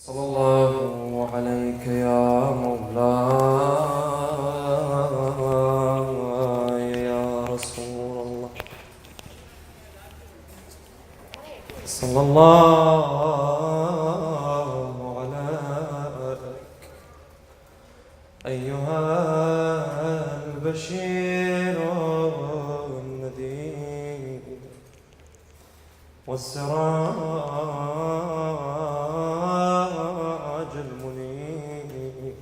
صلى الله عليك يا مولاي يا رسول الله صلى الله عليك أيها البشير النذير والسراج المنير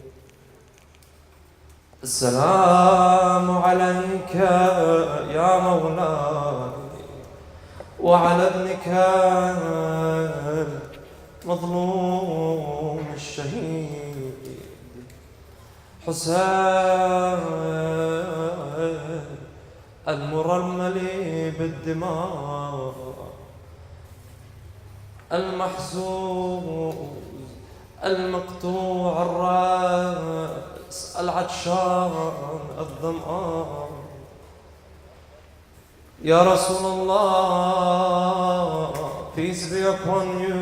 السلام عليك يا مولاي وعلى ابنك المظلوم الشهيد حسين المرمل بالدماء المحزوز المقطوع الرأس العطشان الظمآن يا رسول الله, peace be upon you.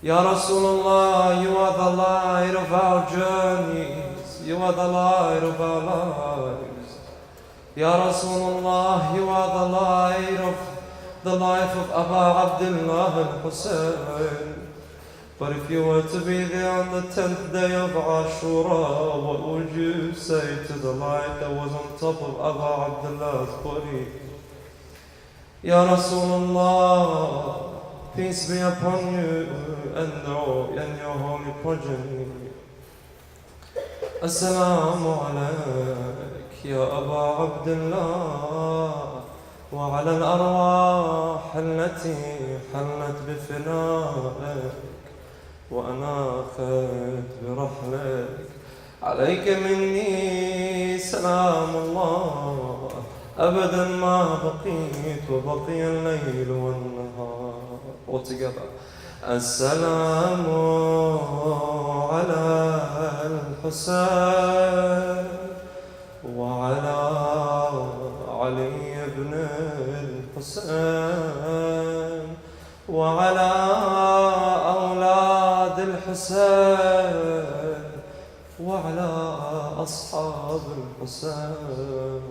Ya Rasulullah, you are the light of our journeys, you are the light of our lives. Ya Rasulullah, you are the light of the life of Aba Abdullah al-Hussein. But if you were to be there on the 10th day of Ashura, what would you say to the light that was on top of Aba Abdullah's body? Ya Rasulullah, peace be upon you and your holy progeny. Assalamu alayk ya Aba Abdullah wa ala al-arwah allati hallat bifinaik وأناخت برحلك عليك مني سلام الله أبدا ما بقيت وبقي الليل والنهار. All together. السلام على الحسين وعلى علي بن الحسين وعلى أولاد الحسين وعلى أصحاب الحسين.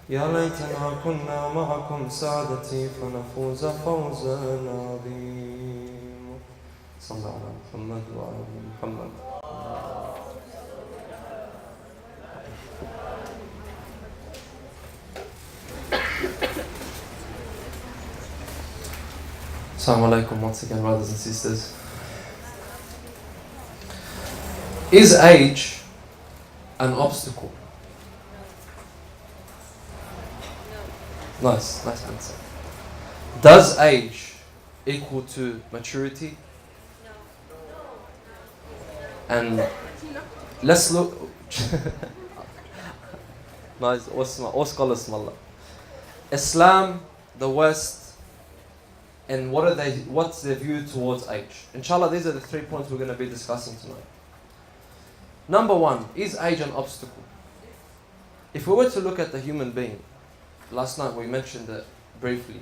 يا ليتنا كنا معكم سعادتي فنفوز فوزا عظيما. صلى الله على محمد وعلى محمد. Assalamu alaikum once again, brothers and sisters. Is age an obstacle? Nice answer. Does age equal to maturity? And let's look. Nice. All Islam, the West, and what's their view towards age? Inshallah, these are the 3 points we're going to be discussing tonight. Number one, is age an obstacle? If we were to look at the human being, last night we mentioned it briefly.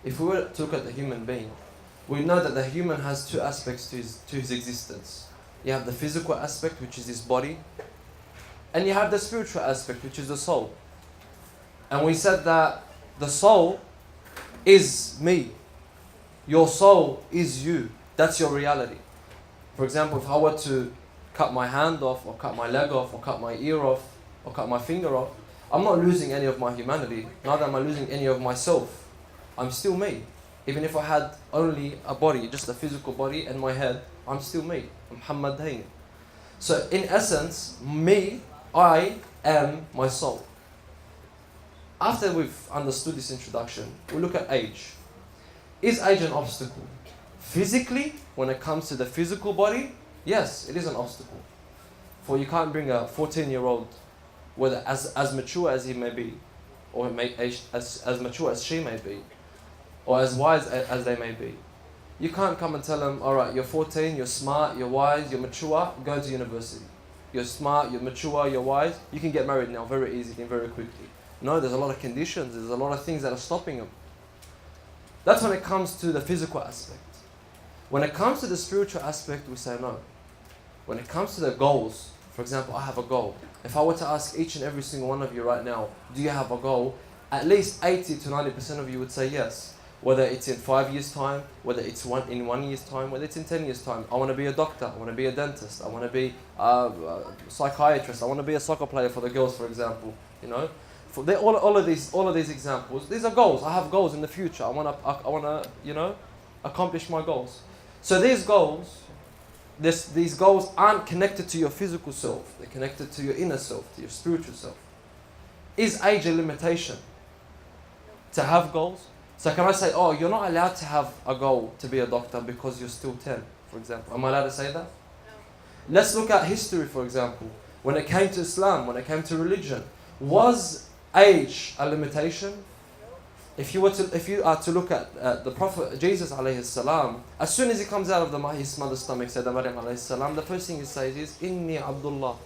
If we were to look at the human being, we know that the human has two aspects to his existence. You have the physical aspect, which is his body, and you have the spiritual aspect, which is the soul. And we said that the soul is me. Your soul is you. That's your reality. For example, if I were to cut my hand off, or cut my leg off, or cut my ear off, or cut my finger off, I'm not losing any of my humanity, neither am I losing any of myself. I'm still me. Even if I had only a body, just a physical body and my head, I'm still me. I'm Mohamed Dhaini. So in essence, me, I am my soul. After we've understood this introduction, we look at age. Is age an obstacle? Physically, when it comes to the physical body, yes, it is an obstacle. For you can't bring a 14-year-old, whether as mature as he may be, or as mature as she may be, or as wise as they may be. You can't come and tell them, all right, you're 14, you're smart, you're wise, you're mature, go to university. You're smart, you're mature, you're wise, you can get married now very easily and very quickly. No, there's a lot of conditions, there's a lot of things that are stopping them. That's when it comes to the physical aspect. When it comes to the spiritual aspect, we say no. When it comes to the goals, for example, I have a goal. If I were to ask each and every single one of you right now, do you have a goal? At least 80 to 90% of you would say yes. Whether it's in 5 years' time, whether it's in 1 year's time, whether it's in 10 years' time. I want to be a doctor, I want to be a dentist, I want to be a psychiatrist, I want to be a soccer player for the girls, for example. You know, all of these examples, these are goals. I have goals in the future. I want to, you know, accomplish my goals. So these goals aren't connected to your physical self. They're connected to your inner self, to your spiritual self. Is age a limitation to have goals? So can I say, oh, you're not allowed to have a goal to be a doctor because you're still 10, for example? Am I allowed to say that? No. Let's look at history, for example. When it came to Islam, when it came to religion, was age a limitation? If you are to look at the Prophet Jesus alayhi salam, as soon as he comes out of his mother's stomach, said Maryam alayhi salam, the first thing he says is, Inni Abdullah.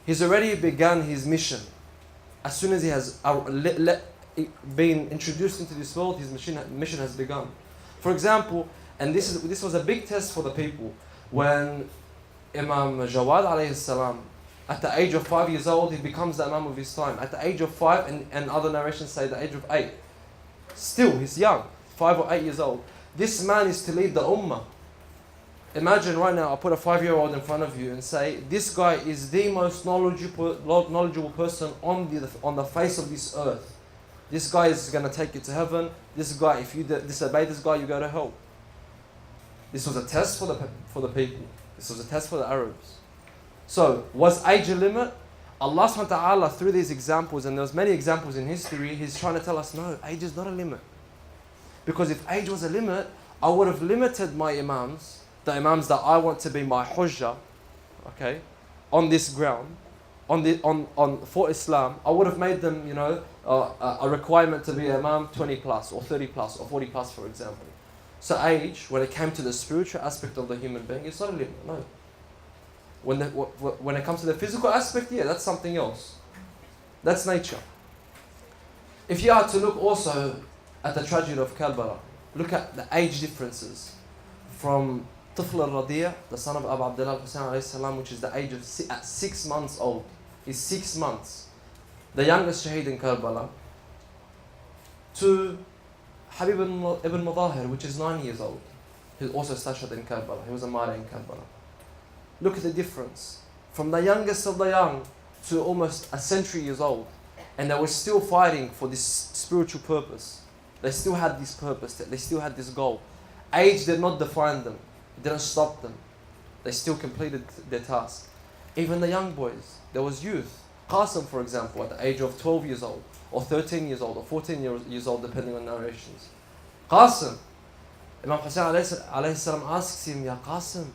He's already begun his mission. As soon as he has been introduced into this world, his mission has begun. For example, and this was a big test for the people, when Imam Jawad alayhi salam, at the age of 5 years old, he becomes the Imam of his time. At the age of 5, and other narrations say the age of 8. Still, he's young, 5 or 8 years old. This man is to lead the ummah. Imagine right now, I put a 5-year-old in front of you and say, this guy is the most knowledgeable person on the face of this earth. This guy is going to take you to heaven. This guy, if you disobey this guy, you go to hell. This was a test for the people. This was a test for the Arabs. So, was age a limit? Allah subhanahu wa ta'ala, through these examples, and there's many examples in history, He's trying to tell us, no, age is not a limit. Because if age was a limit, I would have limited my imams, the imams that I want to be my hujjah, okay, on this ground, for Islam. I would have made them, you know, a requirement to be an imam 20 plus, or 30 plus, or 40 plus, for example. So age, when it came to the spiritual aspect of the human being, it's not a limit, no. When it comes to the physical aspect, yeah, that's something else. That's nature. If you are to look also at the tragedy of Karbala, look at the age differences from Tifl al-Radiya, the son of Abu Abdullah al-Husayn alayhi salam, which is the age of at 6 months old. He's 6 months. The youngest shaheed in Karbala, to Habib ibn Mudahir, which is 9 years old. He also stashhad in Karbala. He was a martyr in Karbala. Look at the difference. From the youngest of the young to almost a century years old. And they were still fighting for this spiritual purpose. They still had this purpose. They still had this goal. Age did not define them. It didn't stop them. They still completed their task. Even the young boys. There was youth. Qasim, for example, at the age of 12 years old, or 13 years old, or 14 years old, depending on narrations. Qasim, Imam Hussain alayhi salam asks him, Ya Qasim,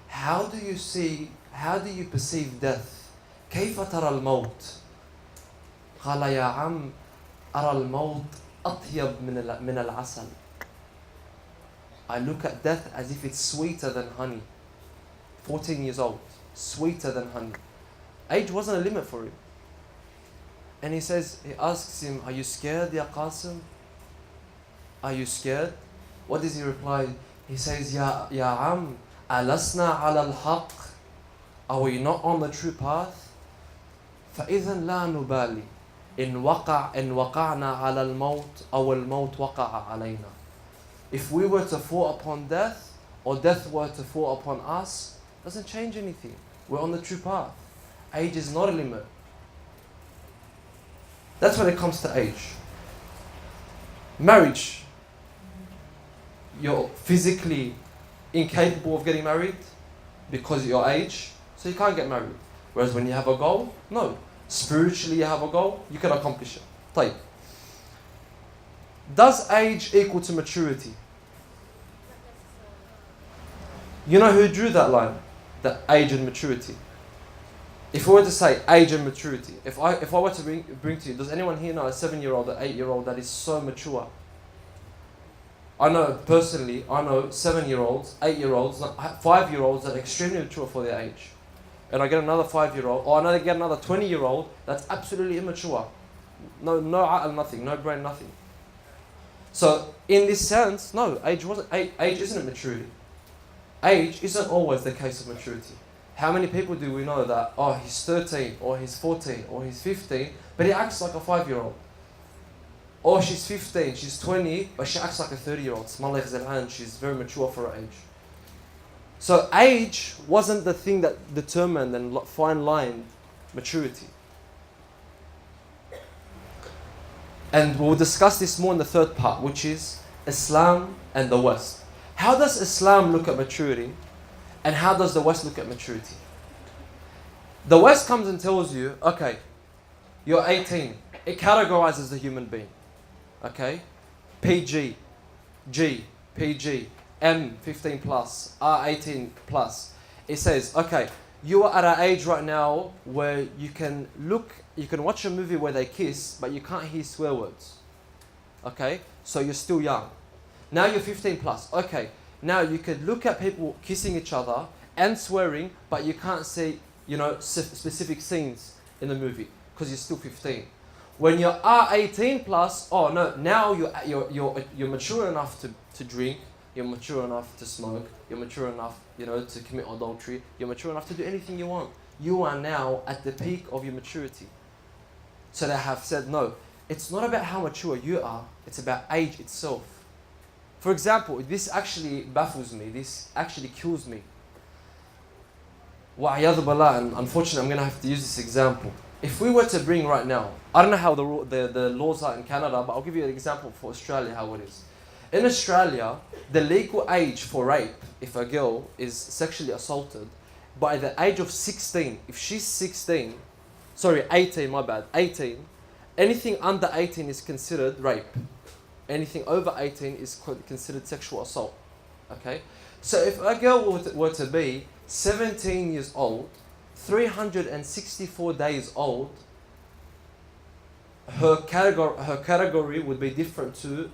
how do you perceive death? كيف ترى الموت؟ قال يا عم أرى الموت أطيب من العسل. I look at death as if it's sweeter than honey. 14 years old, sweeter than honey. Age wasn't a limit for him. And he asks him, are you scared, Ya Qasim? Are you scared? What does he reply? He says, Ya Am, alasna ala al-haq? Are we not on the true path? فَإِذًا لَا نُبَالِي إِنْ وَقَعْنَا عَلَى الْمَوْتِ أَوْ الْمَوْتِ وَقَعَ عَلَيْنَا. If we were to fall upon death, or death were to fall upon us, doesn't change anything. We're on the true path. Age is not a limit. That's when it comes to age. Marriage. You're physically incapable of getting married because of your age, so you can't get married. Whereas when you have a goal, no. Spiritually you have a goal, you can accomplish it. طيب. Does age equal to maturity? You know who drew that line? That age and maturity. If we were to say age and maturity, if I were to bring to you, does anyone here know a 7-year-old or 8-year-old that is so mature? I know personally, 7-year-olds, 8-year-olds, 5-year-olds that are extremely mature for their age. And I get another 5-year-old, or I get another 20-year-old that's absolutely immature. No aql, nothing, no brain, nothing. So in this sense, no, age isn't maturity. Age isn't always the case of maturity. How many people do we know that, oh, he's 13, or he's 14, or he's 15, but he acts like a 5-year-old? Or she's 15, she's 20, but she acts like a 30-year-old. She's very mature for her age. So age wasn't the thing that determined and fine-lined maturity. And we'll discuss this more in the third part, which is Islam and the West. How does Islam look at maturity? And how does the West look at maturity? The West comes and tells you, okay, you're 18. It categorizes the human being. Okay? PG, G, PG, M, 15 plus, R, 18 plus. It says, okay, you are at an age right now where you can watch a movie where they kiss, but you can't hear swear words. Okay? So you're still young. Now you're 15 plus. Okay. Now you could look at people kissing each other and swearing, but you can't see, specific scenes in the movie because you're still 15. When you're 18 plus, oh no, now you're mature enough to drink, you're mature enough to smoke, you're mature enough, to commit adultery, you're mature enough to do anything you want. You are now at the peak of your maturity. So they have said, no, it's not about how mature you are, it's about age itself. For example, this actually baffles me, this actually kills me. Wa'iyadu billah, and unfortunately I'm going to have to use this example. If we were to bring right now, I don't know how the laws are in Canada, but I'll give you an example for Australia how it is. In Australia, the legal age for rape, if a girl is sexually assaulted, by the age of 16, if she's 18, 18, anything under 18 is considered rape. Anything over 18 is considered sexual assault. Okay? So if a girl were to be 17 years old, 364 days old, her category would be different to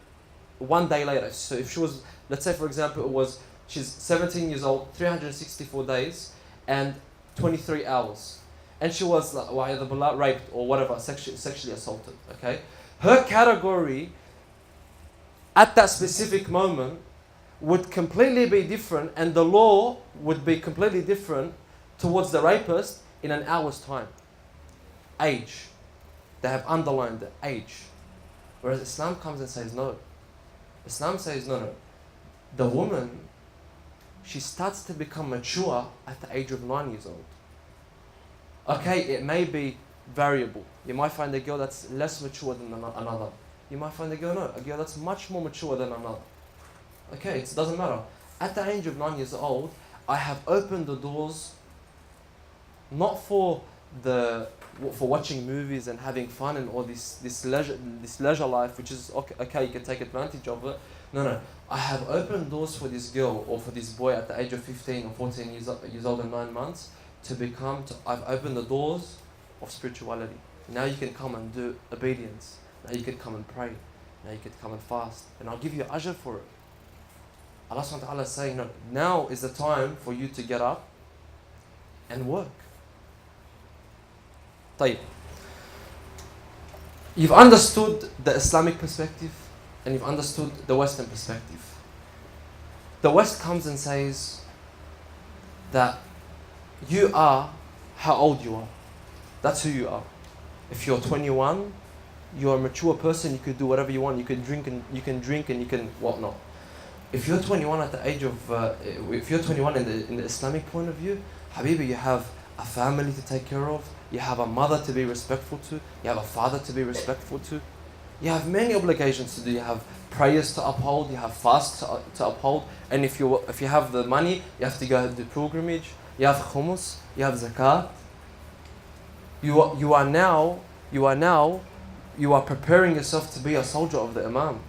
1 day later. So if she was, let's say for example, she's 17 years old, 364 days, and 23 hours. And she was raped or whatever, sexually assaulted. Okay? Her category at that specific moment would completely be different, and the law would be completely different towards the rapist in an hour's time. Age. They have underlined the age. Whereas Islam comes and says no. Islam says no. The woman, she starts to become mature at the age of 9 years old. Okay, it may be variable. You might find a girl that's less mature than another. You might find a girl that's much more mature than another. Okay, it doesn't matter. At the age of 9 years old, I have opened the doors not for watching movies and having fun and all this leisure life, which is okay, you can take advantage of it. No. I have opened doors for this girl or for this boy at the age of 15 or 14 years old and 9 months I've opened the doors of spirituality. Now you can come and do obedience. Now you can come and pray. Now you can come and fast. And I'll give you ajr for it. Allah subhanahu wa ta'ala is saying, no, now is the time for you to get up and work. طيب. You've understood the Islamic perspective and you've understood the Western perspective. The West comes and says that you are how old you are. That's who you are. If you're 21, you're a mature person, you could do whatever you want, you can drink and you can whatnot. If you're 21 at the age of, if you're 21 in the Islamic point of view, Habibi, you have a family to take care of, you have a mother to be respectful to, you have a father to be respectful to, you have many obligations to do, you have prayers to uphold, you have fasts to uphold, and if you have the money, you have to go and do pilgrimage, you have khumus, you have zakat. You are preparing yourself to be a soldier of the Imam.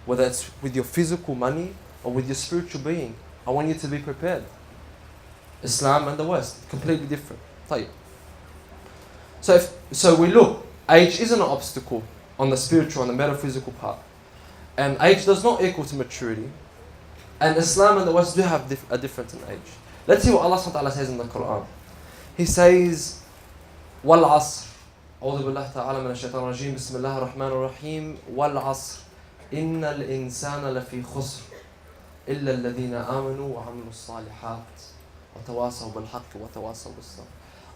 Whether it's with your physical money or with your spiritual being. I want you to be prepared. Islam and the West, completely different. So we look, age isn't an obstacle on the spiritual and the metaphysical part. And age does not equal to maturity. And Islam and the West do have a difference in age. Let's see what Allah subhanahu wa ta'ala says in the Quran. He says, وَالْعَصْرِ أعوذ بالله تعالى من الشيطان الرجيم بسم الله الرحمن الرحيم والعصر إِنَّ الْإِنسَانَ لَفِي خُسْرٍ إِلَّا الَّذِينَ آمَنُوا وَعَمِلُوا الصَّالِحَاتِ وَتَوَاصَوْا بِالْحَقِّ وَتَوَاصَوْا بِالصَّبْرِ.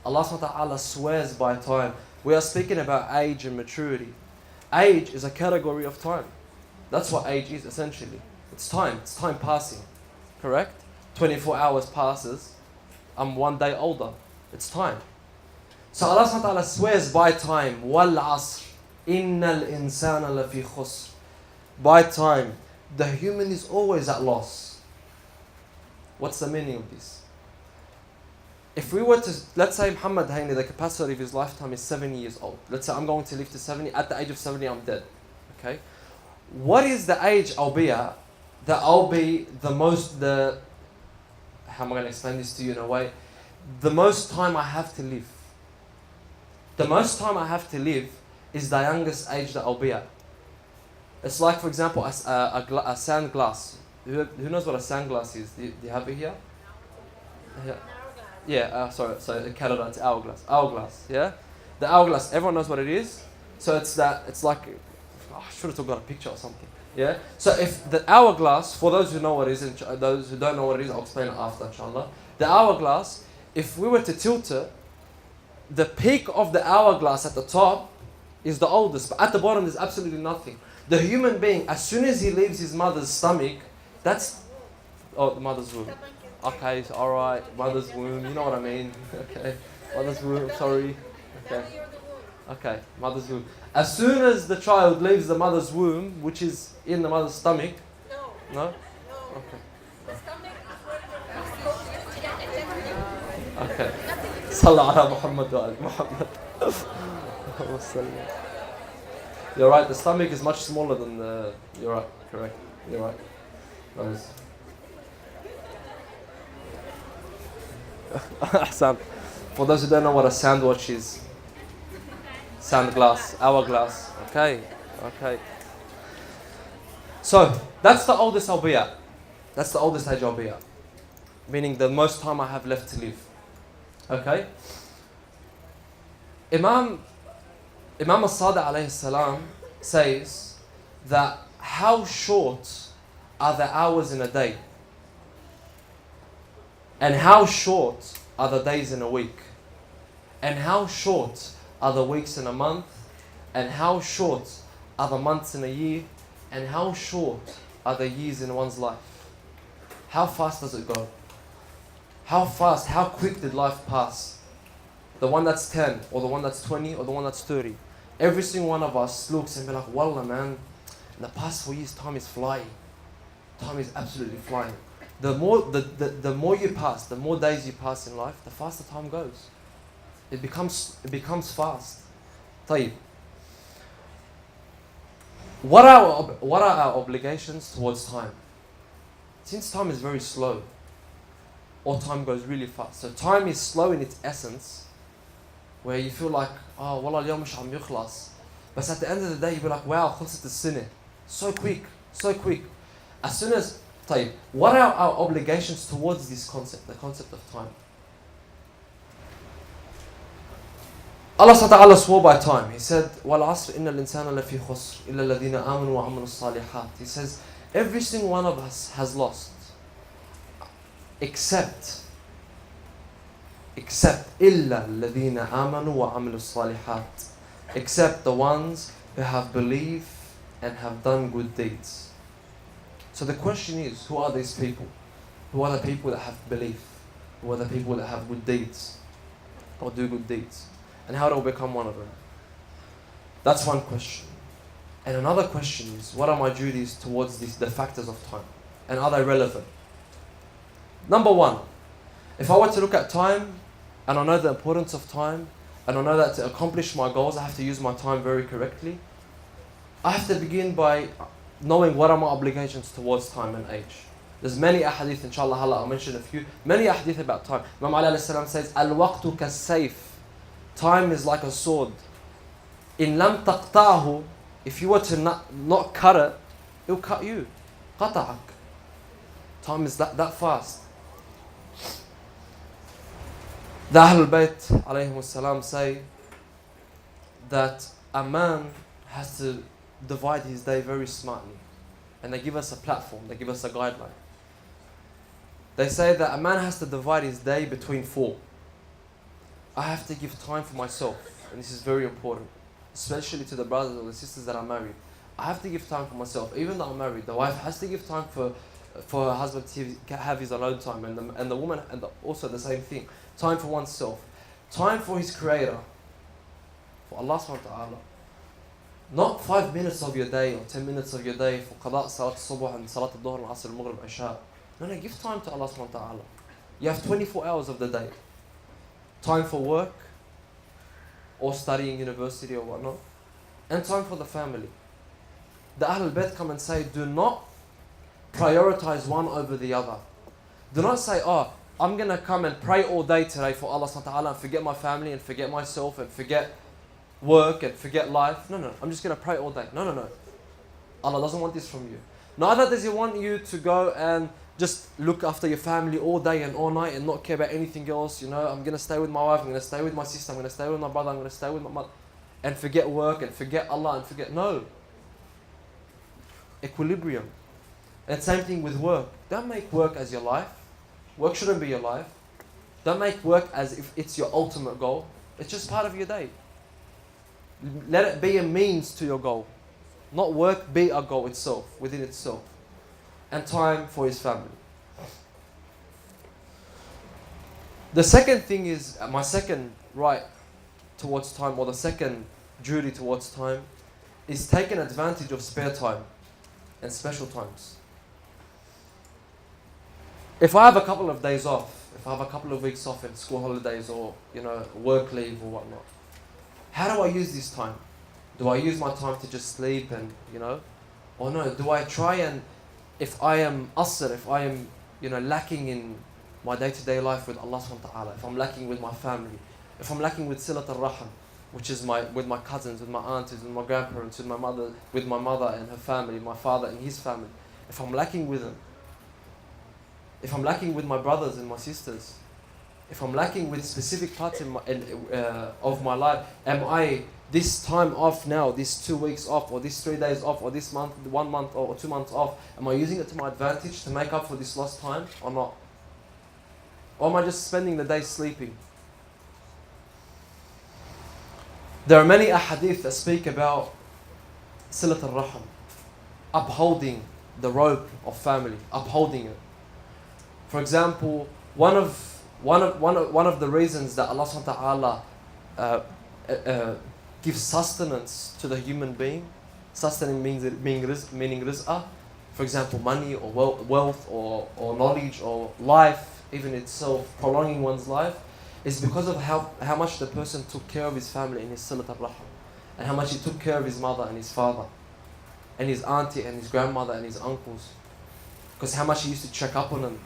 Allah subhanahu wa ta'ala swears by time. We are speaking about age and maturity. Age is a category of time. That's what age is essentially. It's time passing. Correct? 24 hours passes. I'm 1 day older. It's time. So Allah subhanahu wa ta'ala swears by time. وَالْعَصْرِ إِنَّ الْإِنسَانَ لَفِي خُسْرٍ. By time. The human is always at loss. What's the meaning of this? If we were to, let's say Mohamed Dhaini, the capacity of his lifetime is 70 years old. Let's say I'm going to live to 70. At the age of 70, I'm dead. Okay? What is the age I'll be at that I'll be the most, how am I going to explain this to you in a way? The most time I have to live. The most time I have to live is the youngest age that I'll be at. It's like, for example, a sand glass. Who knows what a sand glass is? Do you have it here? Yeah. Yeah, sorry, Canada, it's hourglass. Hourglass, yeah? The hourglass, everyone knows what it is. So it's like, I should have got a picture or something. Yeah? So if the hourglass, for those who know what it is, and those who don't know what it is, I'll explain it after, inshaAllah. The hourglass, if we were to tilt it, the peak of the hourglass at the top is the oldest, but at the bottom there's absolutely nothing. The human being, as soon as he leaves his mother's stomach, that's, the mother's womb. Okay, so alright, mother's womb, you know what I mean. Okay, mother's womb, sorry. Okay, mother's womb. As soon as the child leaves the mother's womb, which is in the mother's stomach. No? Okay. The stomach is where Okay. Sallallahu ala Muhammad wa ali Muhammad. You're right, the stomach is much smaller than the... You're right, correct. You're right. Nice. For those who don't know what a sandwich is, sand glass, hourglass. Okay. So that's the oldest I'll be at. That's the oldest age I'll be at. Meaning the most time I have left to live. Okay. Imam al-Sadiq alayhi salam says that how short are the hours in a day? And how short are the days in a week? And how short are the weeks in a month? And how short are the months in a year? And how short are the years in one's life? How fast does it go? How fast, how quick did life pass? The one that's 10, or the one that's 20, or the one that's 30. Every single one of us looks and be like, Wallah man, in the past 4 years, time is flying. Time is absolutely flying. The more you pass, the more days you pass in life, the faster time goes. It becomes fast. طيب. What are our obligations towards time? Since time is very slow, or time goes really fast. So time is slow in its essence, where you feel like, oh, wallah al-yawm msh am yukhlas. But at the end of the day, you be like, wow, khulsat as-sinah. So quick. As soon as, طيب, what are our obligations towards this concept, the concept of time? Allah subhanahu wa ta'ala swore by time. He said, وَالْعَصْرِ إِنَّ الْإِنسَانَ لَفِي خُسْرٍ إِلَّا الَّذِينَ آمَنُوا وَعَمِلُوا الصَّالِحَاتِ. He says, every single one of us has lost. Except إِلَّا الَّذِينَ آمَنُوا وَعَمِلُوا الصَّالِحَاتِ. Except the ones who have believed and have done good deeds. So the question is, who are these people? Who are the people that have belief? Who are the people that have good deeds? Or do good deeds? And how do we become one of them? That's one question. And another question is, what are my duties towards the factors of time? And are they relevant? Number one, if I were to look at time, and I know the importance of time, and I know that to accomplish my goals, I have to use my time very correctly, I have to begin by knowing what are my obligations towards time and age. There's many ahadith, inshaAllah, I'll mention a few. Many ahadith about time. Imam Ali alayhi salam says, Al-waqtu kas-sayf. Time is like a sword. In lam taqta'hu, if you were to not cut it, it'll cut you. Qata'ak. Time is that fast. The Ahlul Bayt alayhimus salam say that a man has to divide his day very smartly. And they give us a platform, they give us a guideline. They say that a man has to divide his day between four. I have to give time for myself, and this is very important, especially to the brothers or the sisters that are married. I have to give time for myself. Even though I'm married, the wife has to give time for her husband to have his alone time, and the woman, and also the same thing. Time for oneself. Time for his creator, for Allah subhanahu wa ta'ala. Not 5 minutes of your day or 10 minutes of your day for qada, salat al-subh and salat al-dhuhr, al-asr, al-maghrib, isha. No, give time to Allah subhanahu wa ta'ala. You have 24 hours of the day. Time for work or studying university or whatnot. And time for the family. The Ahlul Bayt come and say, do not prioritize one over the other. Do not say, oh, I'm going to come and pray all day today for Allah subhanahu wa ta'ala and forget my family and forget myself and forget work and forget life. No, I'm just going to pray all day. No. Allah doesn't want this from you. Neither does He want you to go and just look after your family all day and all night and not care about anything else. You know, I'm going to stay with my wife, I'm going to stay with my sister, I'm going to stay with my brother, I'm going to stay with my mother. And forget work and forget Allah and forget. No. Equilibrium. And same thing with work. Don't make work as your life. Work shouldn't be your life. Don't make work as if it's your ultimate goal. It's just part of your day. Let it be a means to your goal. Not work be a goal itself, within itself. And time for his family. The second thing is, my second right towards time, or the second duty towards time, is taking advantage of spare time and special times. If I have a couple of days off, if I have a couple of weeks off in school holidays or, work leave or whatnot, how do I use this time? Do I use my time to just sleep and, or no, do I try and, if I am asr, if I am, lacking in my day-to-day life with Allah subhanahu wa ta'ala, if I'm lacking with my family, if I'm lacking with silat al-raham, which is with my cousins, with my aunties, with my grandparents, with my mother and her family, my father and his family, if I'm lacking with them, if I'm lacking with my brothers and my sisters, if I'm lacking with specific parts of my life, am I this time off now, this 2 weeks off, or this 3 days off, or this month, 1 month or 2 months off, am I using it to my advantage to make up for this lost time or not? Or am I just spending the day sleeping? There are many ahadith that speak about silat al-raham, upholding the rope of family, upholding it. For example, one of the reasons that Allah subhanahu wa ta'ala gives sustenance to the human being, sustenance meaning rizqah, for example, money or wealth or knowledge or life, even itself, prolonging one's life, is because of how much the person took care of his family in his silat al-raham, and how much he took care of his mother and his father, and his auntie and his grandmother and his uncles, because how much he used to check up on them.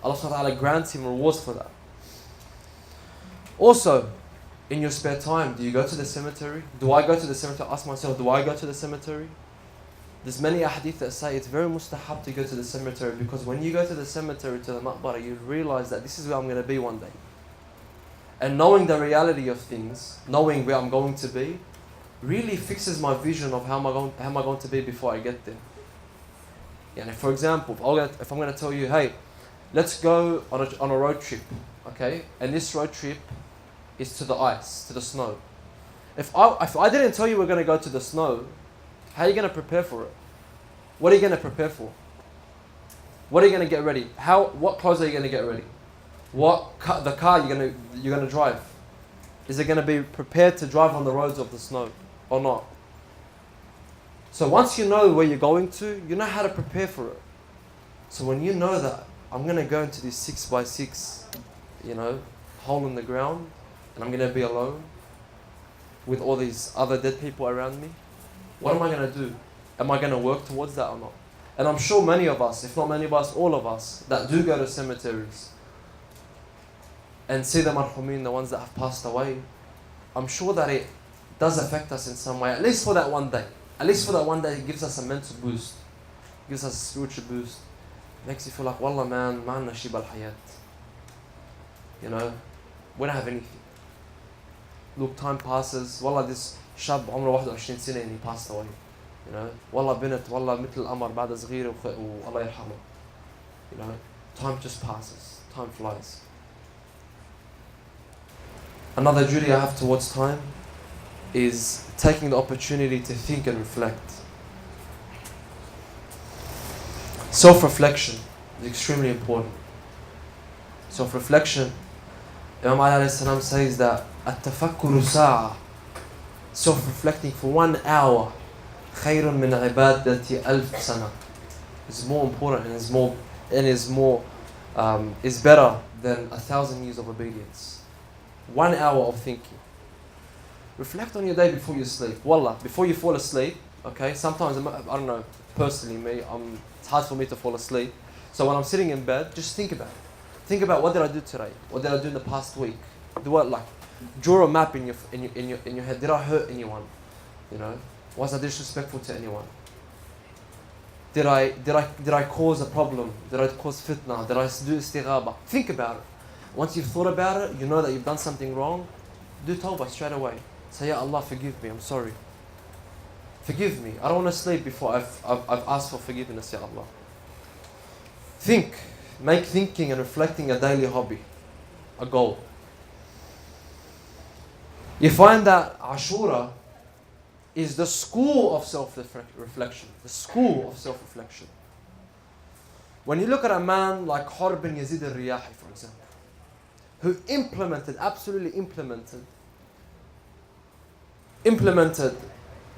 Allah subhanahu wa ta'ala grants him rewards for that. Also, in your spare time, do you go to the cemetery? Do I go to the cemetery? Ask myself, do I go to the cemetery? There's many ahadith that say it's very mustahab to go to the cemetery, because when you go to the cemetery, to the maqbara, you realize that this is where I'm going to be one day. And knowing the reality of things, knowing where I'm going to be, really fixes my vision of how am I going to be before I get there. Yeah, for example, if I'm going to tell you, hey, let's go on a road trip, okay? And this road trip is to the ice, to the snow. If I didn't tell you we're going to go to the snow, how are you going to prepare for it? What are you going to prepare for? What are you going to get ready? What clothes are you going to get ready? The car you're going to drive? Is it going to be prepared to drive on the roads of the snow or not? So once you know where you're going to, you know how to prepare for it. So when you know that I'm going to go into this 6x6, hole in the ground, and I'm going to be alone with all these other dead people around me, what am I going to do? Am I going to work towards that or not? And I'm sure many of us, if not many of us, all of us, that do go to cemeteries and see the marhumin, the ones that have passed away, I'm sure that it does affect us in some way, at least for that one day. At least for that one day, it gives us a mental boost, gives us a spiritual boost. Makes you feel like, wallah man, ma'an nashib al-hayat. We don't have anything. Look, time passes. Wallah, this shab, umrah 21 sina and he passed away. You know, والله بنت والله مثل القمر بعد صغيرة والله يرحمه. You know, time just passes. Time flies. Another duty I have towards time is taking the opportunity to think and reflect. Self-reflection is extremely important. Self-reflection, Imam Ali alayhi salam says that التفكر ساعة, self-reflecting for 1 hour خير من عبادة ألف سنة, is more important and is better than 1,000 years of obedience. 1 hour of thinking. Reflect on your day before you sleep. Wallah, before you fall asleep, okay, sometimes, I don't know, personally me, it's hard for me to fall asleep. So when I'm sitting in bed, just think about it. Think about, what did I do today? What did I do in the past week? Draw a map in your head. Did I hurt anyone? You know, was I disrespectful to anyone? Did I cause a problem? Did I cause fitna? Did I do istighaba? Think about it. Once you've thought about it, you know that you've done something wrong, do tawbah straight away. Say, Ya Allah, forgive me, I'm sorry. Forgive me. I don't want to sleep before I've asked for forgiveness, Ya Allah. Think. Make thinking and reflecting a daily hobby, a goal. You find that Ashura is the school of self-reflection. The school of self-reflection. When you look at a man like Harb bin Yazid al-Riyahi, for example, who absolutely implemented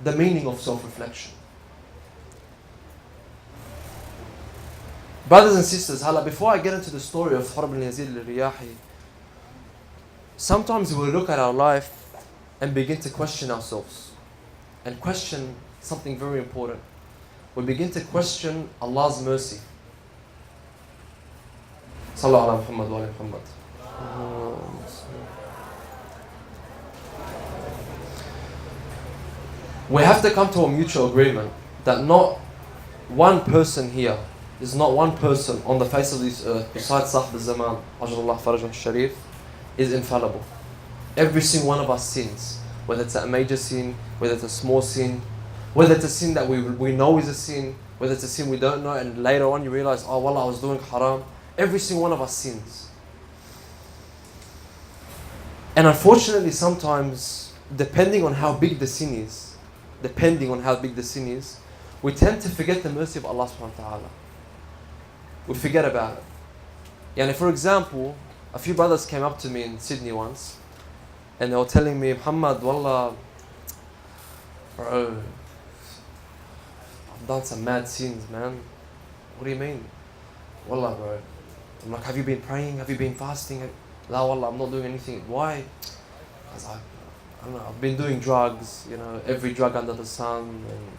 the meaning of self-reflection. Brothers and sisters, before I get into the story of Harb bin Yazid al-Riyahi, sometimes we look at our life and begin to question ourselves and question something very important. We begin to question Allah's mercy. Sallallahu ala Muhammad wa ala Muhammad. We have to come to a mutual agreement that not one person here, there's not one person on the face of this earth besides Sahib al-Zaman, Ajrullah Faraj al-Sharif, is infallible. Every single one of us sins, whether it's a major sin, whether it's a small sin, whether it's a sin that we know is a sin, whether it's a sin we don't know and later on you realize, oh wallah, I was doing haram. Every single one of us sins. And unfortunately sometimes, depending on how big the sin is, we tend to forget the mercy of Allah subhanahu wa ta'ala. We forget about it. Yani for example, a few brothers came up to me in Sydney once and they were telling me, Muhammad, wallah, bro, I've done some mad sins, man. What do you mean? Wallah, bro. I'm like, have you been praying? Have you been fasting? La wallah, I'm not doing anything. Why? Because I don't know, I've been doing drugs, you know, every drug under the sun, and,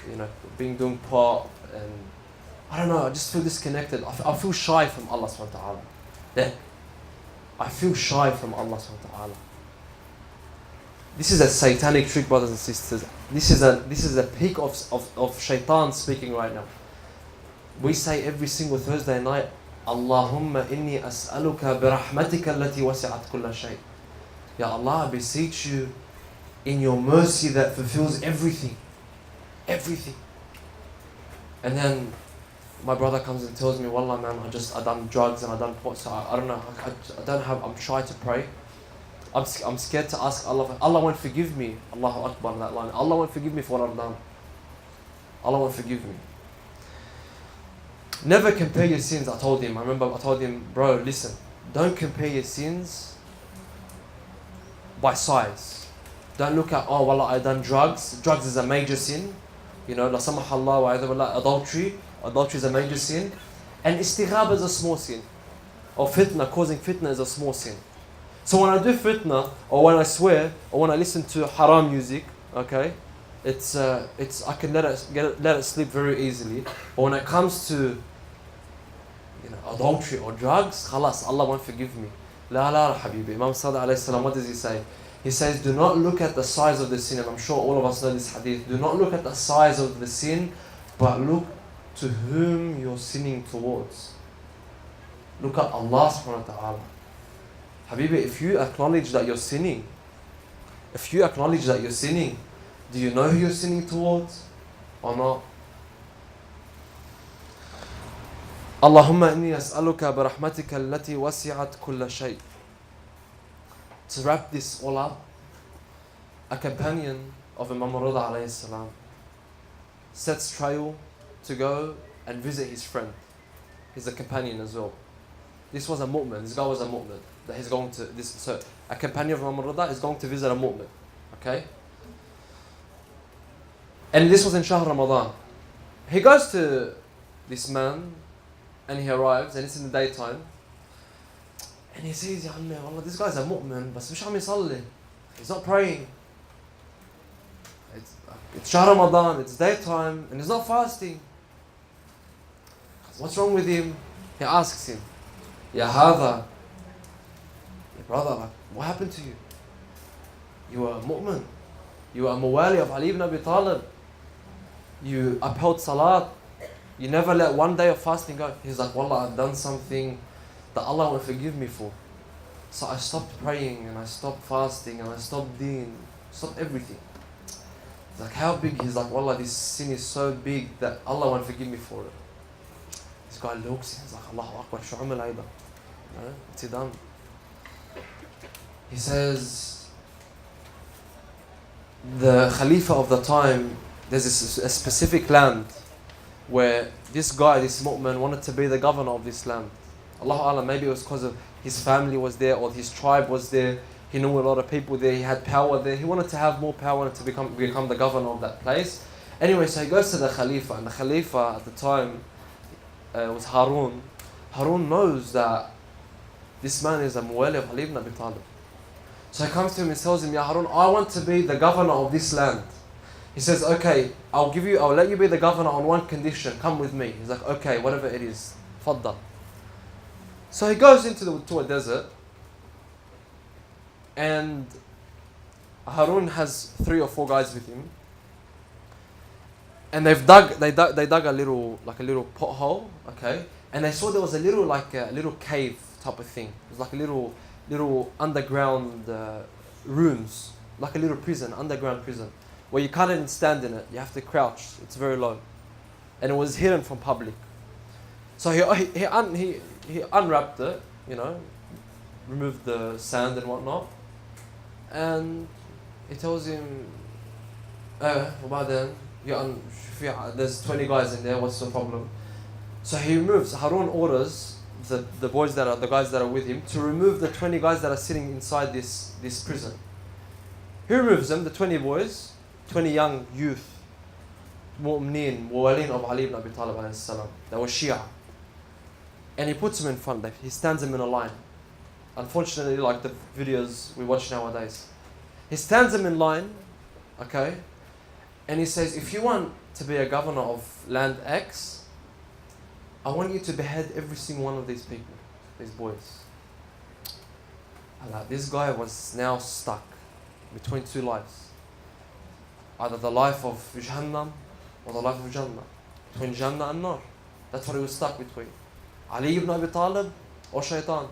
you know, doing pot, and I don't know, I just feel disconnected. I feel shy from Allah subhanahu wa ta'ala. Yeah. I feel shy from Allah subhanahu wa ta'ala. This is a satanic trick, brothers and sisters. This is a peak of shaitan speaking right now. We say every single Thursday night, Allahumma inni as'aluka birahmatika allati wasi'at kulla shay. Ya Allah, I beseech you in your mercy that fulfills everything. Everything. And then my brother comes and tells me, wallah man, I done drugs and I done pot, so I don't know, I'm shy to pray. I'm scared to ask Allah. Allah won't forgive me. Allahu Akbar, that line. Allah won't forgive me for what I've done. Allah won't forgive me. Never compare your sins, I told him. I remember I told him, bro, listen, don't compare your sins by size. Don't look at, oh, wallah, I done drugs. Drugs is a major sin. You know, la samahallah wa aidha, adultery. Adultery is a major sin. And istighaba is a small sin. Or fitna, causing fitna is a small sin. So when I do fitna, or when I swear, or when I listen to haram music, okay, I can let it slip very easily. But when it comes to, you know, adultery or drugs, khalas, Allah won't forgive me. La la habibi. Imam Sadiq alayhi salam, what does he say? He says, do not look at the size of the sin, and I'm sure all of us know this hadith. Do not look at the size of the sin, but look to whom you're sinning towards. Look at Allah subhanahu wa ta'ala. Habibi, if you acknowledge that you're sinning, do you know who you're sinning towards? or not? Allahumma inni as'aluka bi rahmatika allati wasi'at kulla shay. To wrap this all up, a companion of Imam Rida alayhi salam sets trail to go and visit his friend. He's a companion as well. This was a mu'min. This guy was a mu'min. That he's going to this. So a companion of Imam Rida is going to visit a mu'min. Okay. And this was in Shahr Ramadan. He goes to this man, and he arrives, and it's in the daytime. And he says, Ya Ammi, wallah, this guy's a mu'min, but مش عم يصلي. He's not praying. It's Shahr Ramadan, it's daytime, and he's not fasting. What's wrong with him? He asks him, Ya hawza, your brother, like, what happened to you? You were a mu'min. You were a mawali of Ali ibn Abi Talib. You upheld salat. You never let one day of fasting go. He's like, wallah, I've done something that Allah will forgive me for. So I stopped praying, and I stopped fasting, and I stopped everything. He's like, how big? He's like, wallah, this sin is so big that Allah won't forgive me for it. This guy looks, he's like, Allahu Akbar, shu amil ayda. What's he done? He says, the Khalifa of the time, there's a specific land where this guy, this mu'min, wanted to be the governor of this land. Allahu Alam, maybe it was because of his family was there or his tribe was there. He knew a lot of people there. He had power there. He wanted to have more power, wanted to become the governor of that place. Anyway, so he goes to the Khalifa, and the Khalifa at the time was Harun. Harun knows that this man is a muwali of Ali ibn Abi Talib. So he comes to him and tells him, Ya Harun, I want to be the governor of this land. He says, okay, I'll let you be the governor on one condition. Come with me. He's like, okay, whatever it is. Faddal. So he goes to a desert, and Harun has 3 or 4 guys with him, and they dug a little pothole, okay, and they saw there was a little cave type of thing. It was like a little underground rooms, like a little prison, underground prison, where you can't even stand in it. You have to crouch. It's very low, and it was hidden from public. So he unwrapped it, removed the sand and whatnot, and he tells him, there's 20 guys in there, what's the problem? So he removes, Harun orders the guys that are with him to remove the 20 guys that are sitting inside this prison. He removes them, the 20 boys, 20 young youth, mu'mineen, muwalin of Ali ibn Abi Talib alayhi salam, that were Shia. And he puts them in front, he stands them in a line. Unfortunately, like the videos we watch nowadays. He stands them in line, okay? And he says, if you want to be a governor of land X, I want you to behead every single one of these people, these boys. Allah, this guy was now stuck between 2 lives. Either the life of Jahannam or the life of Jannah. Between Jannah and Nar. That's what he was stuck between. Ali ibn Abi Talib or Shaitan.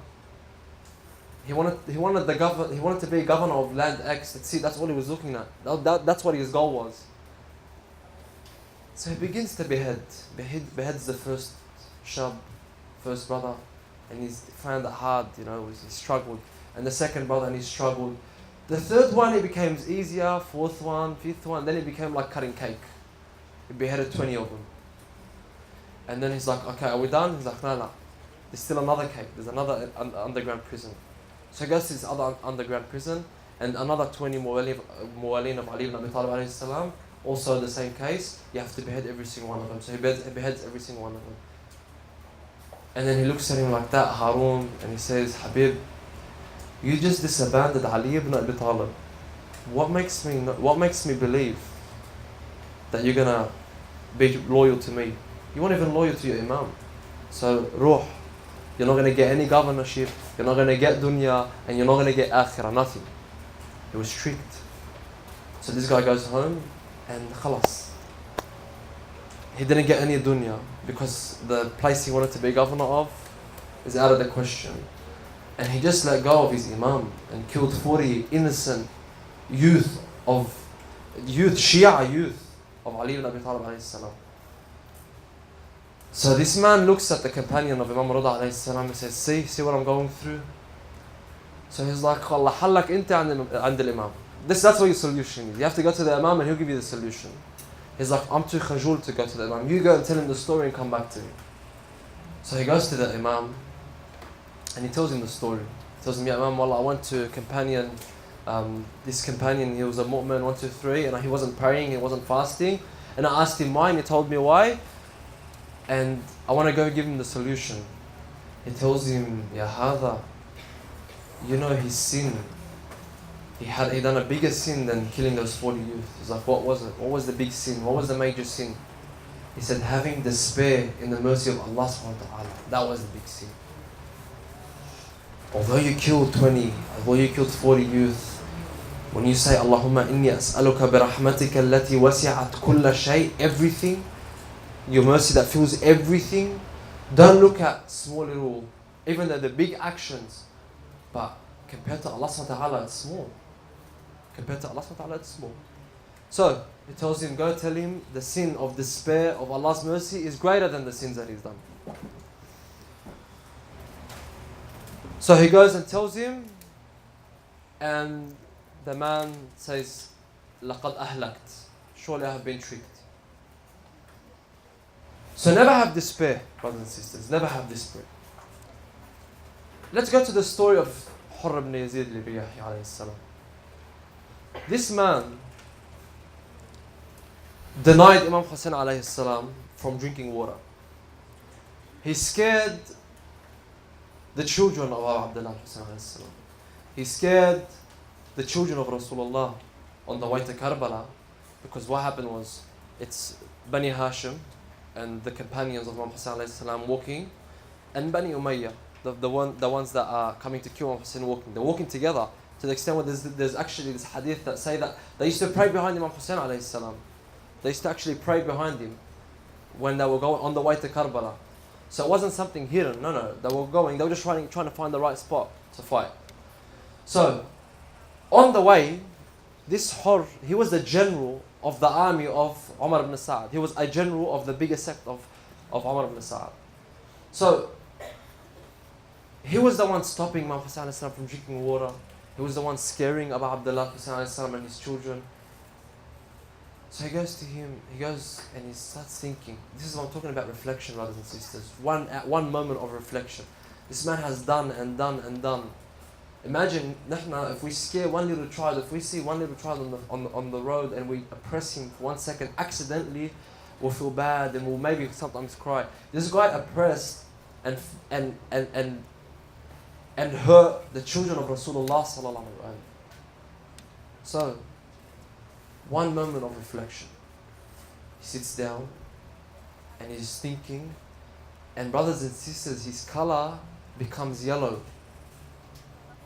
He wanted to be governor of land X. That's all he was looking at. That's what his goal was. So he begins to beheads the first brother, and he's found it hard, he struggled. And the second brother, and he struggled. The third one, it became easier, 4th one, 5th one, then it became like cutting cake. He beheaded 20 of them. And then he's like, okay, are we done? He's like, no. There's still another cake. There's another underground prison. So he goes to this other underground prison, and another 20 muwalin of Ali ibn Abi Talib alayhi salam, also the same case. You have to behead every single one of them. So he beheads every single one of them. And then he looks at him like that, Harun, and he says, Habib, you just disabandoned Ali ibn Abi Talib. What makes me believe that you're gonna be loyal to me? You weren't even loyal to your Imam. So, Ruh, you're not gonna get any governorship, you're not gonna get dunya, and you're not gonna get akhirah, nothing. He was strict. So this guy goes home, and khalas. He didn't get any dunya, because the place he wanted to be governor of is out of the question. And he just let go of his Imam and killed 40 innocent Shia youth. of Ali ibn Abi Talib alayhi salam. So this man looks at the companion of Imam Rida alayhi salam and says, see what I'm going through? So he's like, Allah halak inta and the Imam. That's what your solution is. You have to go to the Imam and he'll give you the solution. He's like, I'm too khajul to go to the Imam. You go and tell him the story and come back to me. So he goes to the Imam and he tells him the story. He tells him, yeah Imam, wallah, I went to a companion. This companion, he was a mu'min, 1, 2, 3, and he wasn't praying, he wasn't fasting. And I asked him why and he told me why. And I want to go give him the solution. He tells him, Ya hawza, you know his sin. He done a bigger sin than killing those 40 youth. He's like, what was it? What was the big sin? What was the major sin? He said, having despair in the mercy of Allah subhanahu wa ta'ala. That was the big sin. Although you killed 20, although you killed 40 youth, when you say, Allahumma inni as'aluka bi rahmatika allati wasi'at kulla shay, everything, your mercy that fills everything, don't look at small little, even though the big actions, but compared to Allah subhanahu wa ta'ala, it's small. Compared to Allah subhanahu wa ta'ala, it's small. So, he tells him, go tell him the sin of despair of Allah's mercy is greater than the sins that he's done. So he goes and tells him, and the man says, لَقَدْ أَهْلَكْت. Surely I have been tricked. So never have despair, brothers and sisters. Never have despair. Let's go to the story of Hurr ibn Yazid al-Riyahi alayhi salam. This man denied Imam Hussein alayhi salam from drinking water. He scared the children of Abu Abdullah Hussein alayhi salam. He scared the children of Rasulullah on the way to Karbala, because what happened was, it's Bani Hashim and the companions of Imam Hussein alayhi salam walking, and Bani Umayyah, the ones that are coming to kill Imam Hussein walking. They're walking together to the extent where there's actually this hadith that say that they used to pray behind Imam Hussein alayhi salam. They used to actually pray behind him when they were going on the way to Karbala. So it wasn't something hidden, no. They were just trying to find the right spot to fight. So, on the way, this Hurr, he was the general of the army of Umar ibn Sa'ad. He was a general of the biggest sect of Umar ibn Sa'ad. So, he was the one stopping Imam Hussein alayhi salam from drinking water. He was the one scaring Abu Abdullah Hussein alayhi salam and his children. So he goes to him, and he starts thinking. This is what I'm talking about, reflection, brothers and sisters. One moment of reflection. This man has done and done and done. Imagine, if we scare one little child, if we see one little child on the road and we oppress him for 1 second, accidentally, we'll feel bad and we'll maybe sometimes cry. This guy oppressed and hurt the children of Rasulullah sallallahu alaihi wasallam. So, one moment of reflection. He sits down and he's thinking, and brothers and sisters, his color becomes yellow.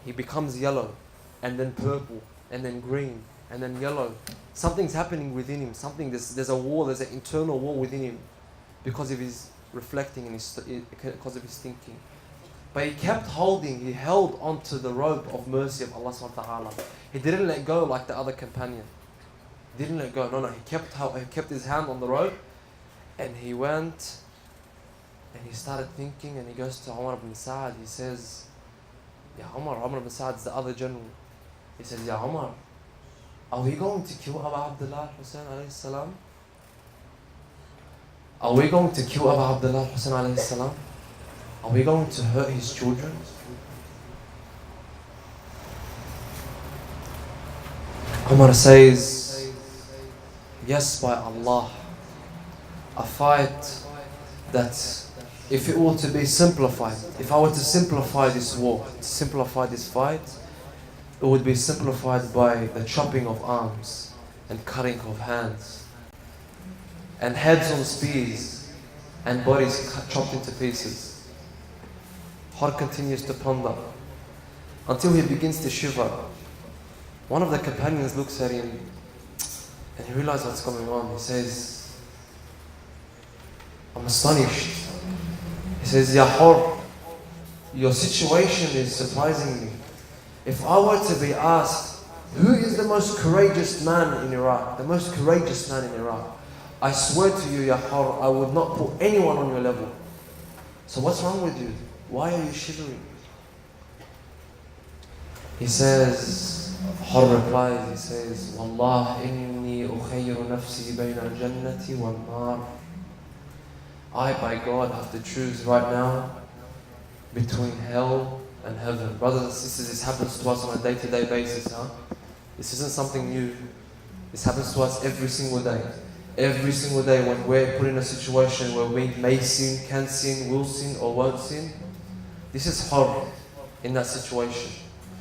He becomes yellow, and then purple, and then green, and then yellow. Something's happening within him. There's a war, there's an internal war within him because of his reflecting and because of his thinking. But he held onto the rope of mercy of Allah subhanahu wa ta'ala. He didn't let go like the other companion. Didn't let go. No. He kept his hand on the rope, and he went, and he started thinking, and he goes to Umar ibn Sa'ad. He says, Ya Umar ibn Sa'ad is the other general. He says, Ya Umar, are we going to kill Abu Abdullah Hussein alayhi salam? Are we going to kill Abu Abdullah Hussein alayhi salam? Are we going to hurt his children? Umar says, yes, by Allah, a fight that if it were to be simplified, if I were to simplify this war, to simplify this fight, it would be simplified by the chopping of arms and cutting of hands and heads on spears and bodies chopped into pieces. Hurr continues to ponder until he begins to shiver. One of the companions looks at him and he realizes what's going on. He says, I'm astonished. He says, Ya Hurr, your situation is surprising me. If I were to be asked, who is the most courageous man in Iraq? The most courageous man in Iraq. I swear to you, Ya Hur, I would not put anyone on your level. So what's wrong with you? Why are you shivering? He says, Hur replies, he says, Wallah inni ukhayru nafsi bayna al-jannati wal-nar. I, by God, have to choose right now between hell and heaven. Brothers and sisters, this happens to us on a day-to-day basis. This isn't something new. This happens to us every single day. Every single day when we're put in a situation where we may sin, can sin, will sin, or won't sin. This is Hur in that situation.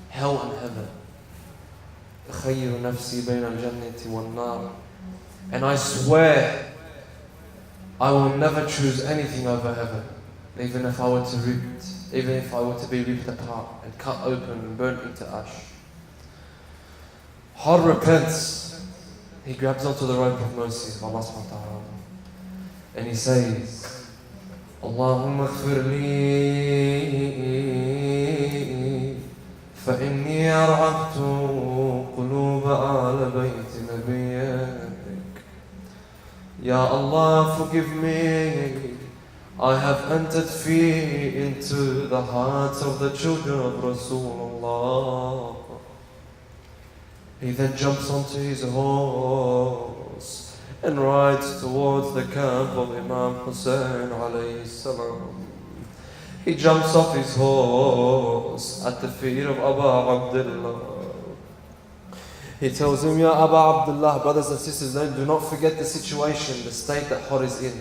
Hell and heaven. أخير نفسي بين الجنة والنار. And I swear, I will never choose anything over heaven. Even if I were to be ripped apart and cut open and burnt into ash. Hur repents. He grabs onto the rope of mercy of Allah subhanahu wa ta'ala. And he says, Allahumma ighfir li فإني أرعبت قلوب آل بيت نبيك. Ya Allah, forgive me. I have entered fear into the hearts of the children of Rasulullah. He then jumps onto his horse and rides towards the camp of Imam Hussein alayhi salam. He jumps off his horse at the feet of Abu Abdullah. He tells him, Ya Abu Abdullah, brothers and sisters, do not forget the situation, the state that Hur is in.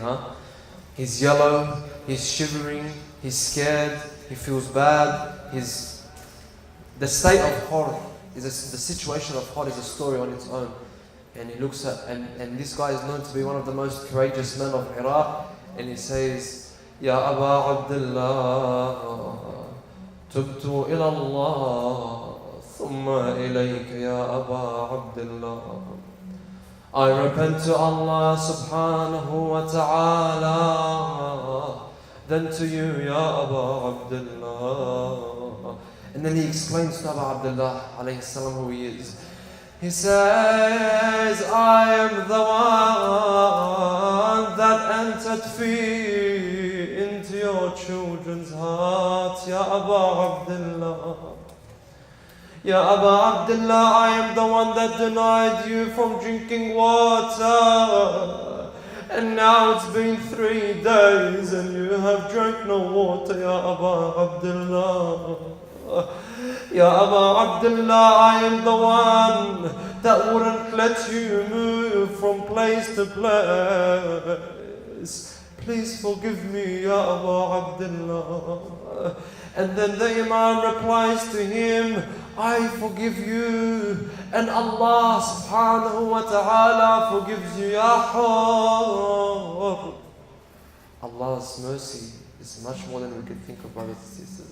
He's yellow, he's shivering, he's scared, he feels bad. The state of Hur, the situation of Hur is a story on its own. And he looks at, and this guy is known to be one of the most courageous men of Iraq. And he says, Ya Abu Abdullah, tubtu ila Allah, thumma ilayka ya Abu Abdullah. I repent to Allah subhanahu wa ta'ala, then to you, Ya Abu Abdullah. And then he explains to Abu Abdullah alayhi salam who he is. He says, I am the one that entered fear into your children's hearts, Ya Abu Abdullah. Ya Abu Abdullah, I am the one that denied you from drinking water. And now it's been 3 days and you have drank no water, Ya Abu Abdullah. Ya Abu Abdullah, I am the one that wouldn't let you move from place to place. Please forgive me, Ya Abu Abdullah. And then the Imam replies to him, I forgive you, and Allah subhanahu wa ta'ala forgives you, Ya Hur. Allah's mercy is much more than we can think of, brothers and sisters.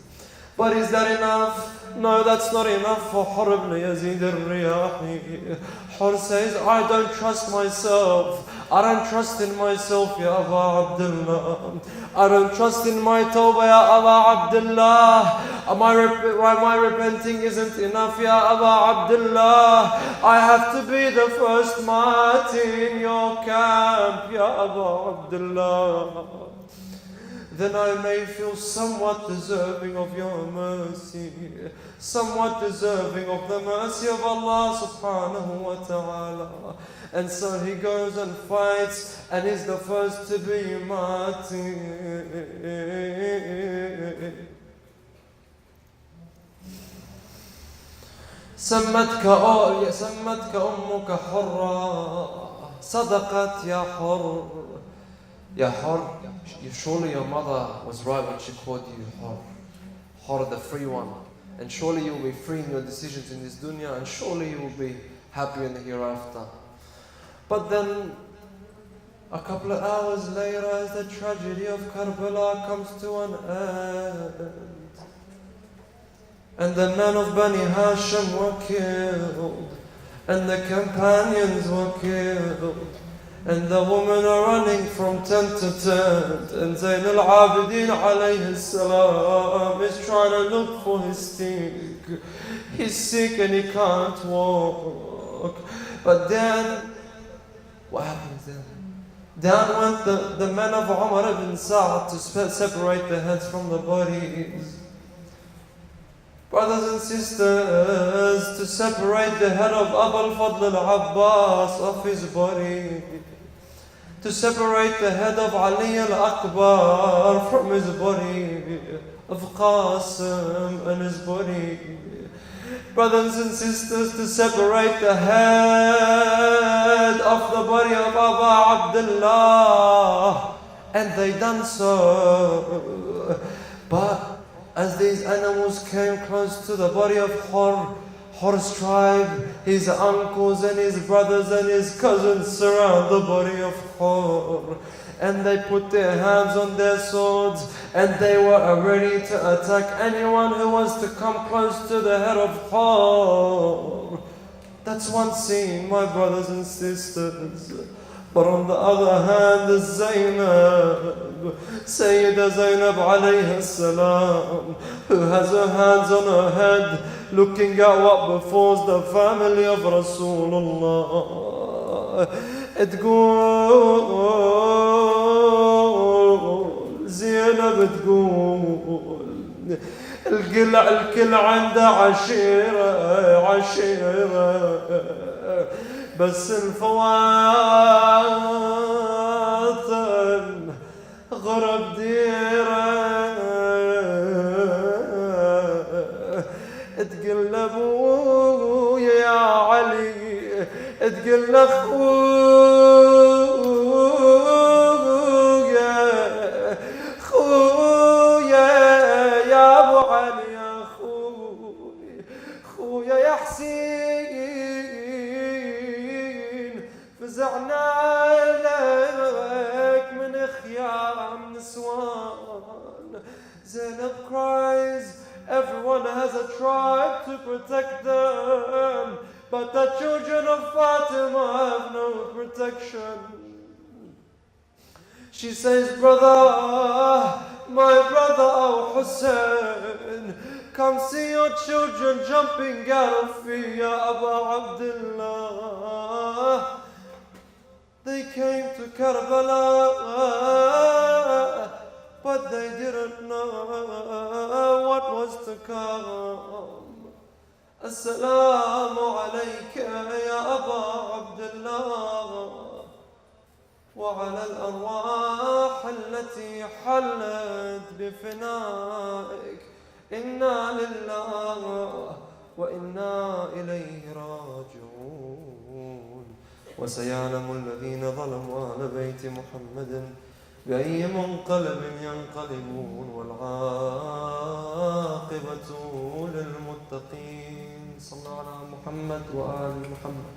But is that enough? No, that's not enough for Hur ibn Yazid al-Riyahi. Hur says, I don't trust myself. I don't trust in myself, Ya Abu Abdullah. I don't trust in my tawbah, Ya Abu Abdullah. My repenting isn't enough, Ya Abu Abdullah. I have to be the first martyr in your camp, Ya Abu Abdullah. Then I may feel somewhat deserving of your mercy, somewhat deserving of the mercy of Allah subhanahu wa ta'ala. And so he goes and fights and is the first to be martyred. سمتك أمك حرا صدقت يا حر. Ya Hur, surely your mother was right when she called you Hur. Hur, the free one. And surely you will be free in your decisions in this dunya, and surely you will be happy in the hereafter. But then, a couple of hours later, as the tragedy of Karbala'a comes to an end, and the men of Bani Hashim were killed, and the companions were killed, and the women are running from tent to tent, and Zayn al-Abidin alayhi salam is trying to look for his stick. He's sick and he can't walk. But then, what happens then? Down went the men of Umar ibn Sa'd to separate the heads from the bodies. Brothers and sisters, to separate the head of Abu al-Fadl al-Abbas of his body. To separate the head of Ali al-Akbar from his body. Of Qasim and his body. Brothers and sisters, to separate the head of the body of Abu Abdullah. And they done so. But as these animals came close to the body of Hur's tribe, his uncles and his brothers and his cousins surround the body of Hur. And they put their hands on their swords, and they were ready to attack anyone who was to come close to the head of Hur. That's one scene, my brothers and sisters. But on the other hand, Zainab, Sayyida Zainab alayha salam, who has her hands on her head, looking at what befalls the family of Rasulullah. تقول زينب تقول الكل عنده عشيرة بس الفواطن غرب ديره تقول لابويا يا علي تقول خويا يا ابو علي يا خويا يا حسين فزعنا لك من خيام نسوان. Zainab cries, everyone has a tribe to protect them, but the children of Fatima have no protection. She says, brother, my brother Al-Hussein, come see your children jumping out of fear, Ya Abu Abdullah. They came to Karbala'a, but they didn't know what was to come. Assalamu alayka ya Aba Abdullah وعلى الأرواح التي حلت بفنائك إنا لله وإنا إليه راجعون. وسيعلم الذين ظلموا أهل بيت محمد بأي منقلب ينقلبون والعاقبة للمتقين. صلى على محمد وآل محمد.